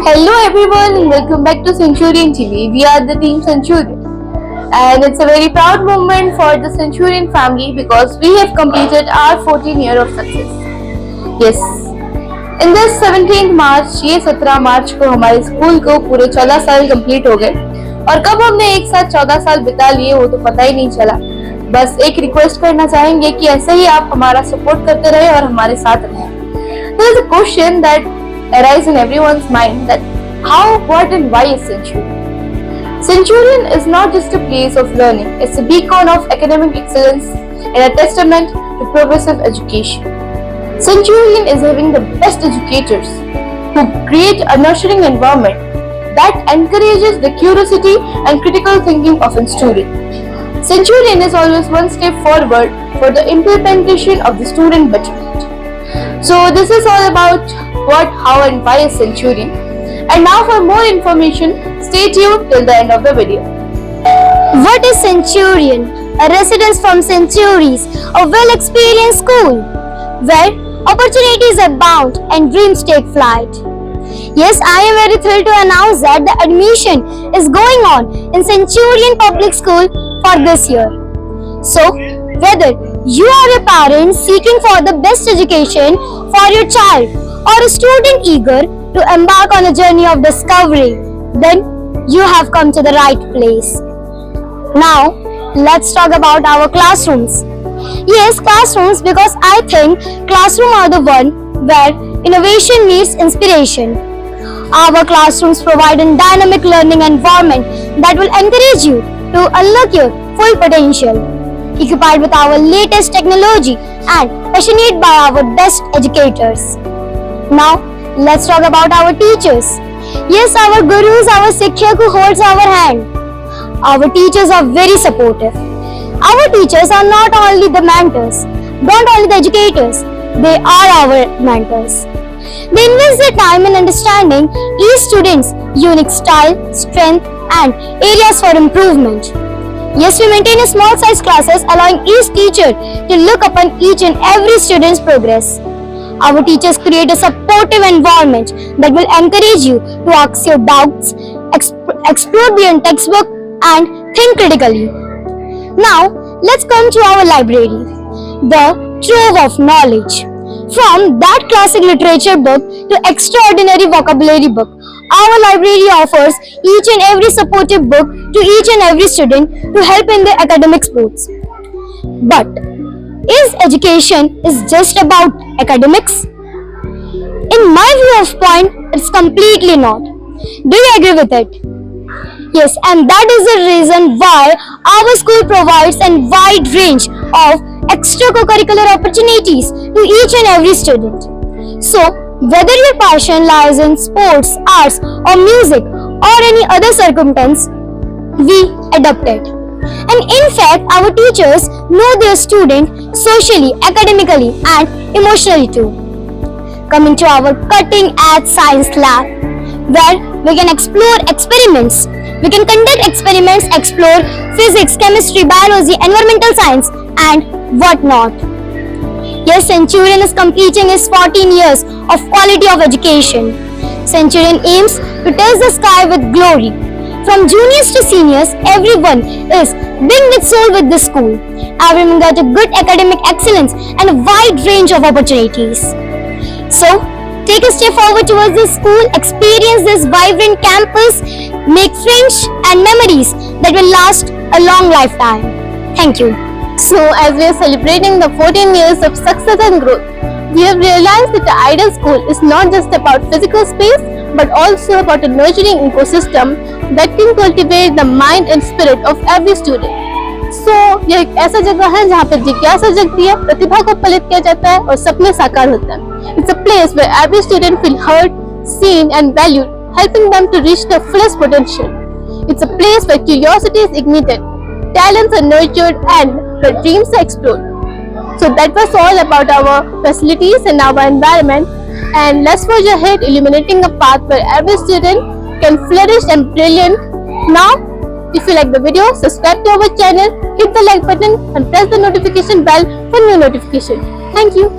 Hello everyone, welcome back to Centurion TV. We are the team Centurion, and it's a very proud moment for the Centurion family because we have completed our 14 year of success. Yes, in this 17th March, ये 17 मार्च को हमारे school को पूरे 14 साल complete हो गए और कब हमने एक साथ 14 साल बिता लिए वो तो पता ही नहीं चला. बस एक रिक्वेस्ट करना चाहेंगे कि ऐसे ही आप हमारा सपोर्ट करते रहे और हमारे साथ रहें. There is a question that arises in everyone's mind that how, what and why is Centurion? Centurion is not just a place of learning, it's a beacon of academic excellence and a testament to progressive education. Centurion is having the best educators who create a nurturing environment that encourages the curiosity and critical thinking of a student. Centurion is always one step forward for the implementation of the student betterment. So this is all about what, how and why is Centurion. And now for more information, stay tuned till the end of the video. What is Centurion? A residence from centuries, a well-experienced school where opportunities abound and dreams take flight. Yes, I am very thrilled to announce that the admission is going on in Centurion Public School for this year. So, whether you are a parent seeking for the best education for your child or a student eager to embark on a journey of discovery, then you have come to the right place. Now, let's talk about our classrooms. Yes, classrooms, because I think classrooms are the one where innovation meets inspiration. Our classrooms provide a dynamic learning environment that will encourage you to unlock your full potential. Occupied with our latest technology and passionate by our best educators. Now, let's talk about our teachers. Yes, our gurus, our Sikshak who holds our hand. Our teachers are very supportive. Our teachers are not only the mentors, not only the educators, they are our mentors. They invest their time in understanding each student's unique style, strength, and areas for improvement. Yes, we maintain a small size classes allowing each teacher to look upon each and every student's progress. Our teachers create a supportive environment that will encourage you to ask your doubts, explore beyond textbook and think critically. Now, let's come to our library, the trove of knowledge. From that classic literature book to extraordinary vocabulary book, our library offers each and every supportive book to each and every student to help in their academic sports. But is education is just about academics? In my view of point, it's completely not. Do you agree with it? Yes, and that is the reason why our school provides a wide range of extracurricular opportunities to each and every student. So, whether your passion lies in sports, arts or music or any other circumstance, we adopt it. And in fact, our teachers know their student socially, academically and emotionally too. Coming to our cutting edge science lab, where we can explore experiments. We can conduct experiments, explore physics, chemistry, biology, environmental science and whatnot. Yes, Centurion is completing its 14 years of quality of education. Centurion aims to touch the sky with glory. From juniors to seniors, everyone is being with soul with this school. Everyone got a good academic excellence and a wide range of opportunities. So, take a step forward towards this school, experience this vibrant campus, make friends and memories that will last a long lifetime. Thank you. So as we are celebrating the 14 years of success and growth, we have realized that the ideal school is not just about physical space but also about a nurturing ecosystem that can cultivate the mind and spirit of every student. So यह एक ऐसा जगह है जहाँ पर जिज्ञासा जगती है, प्रतिभा को पलित किया जाता है और सपने साकार होते हैं. It's a place where every student feel heard, seen and valued, helping them to reach their fullest potential. It's a place where curiosity is ignited, talents are nurtured and where dreams are explored. So that was all about our facilities and our environment, and let's forge ahead illuminating a path where every student can flourish and brilliant. Now, if you like the video, subscribe to our channel, hit the like button and press the notification bell for new notification. Thank you.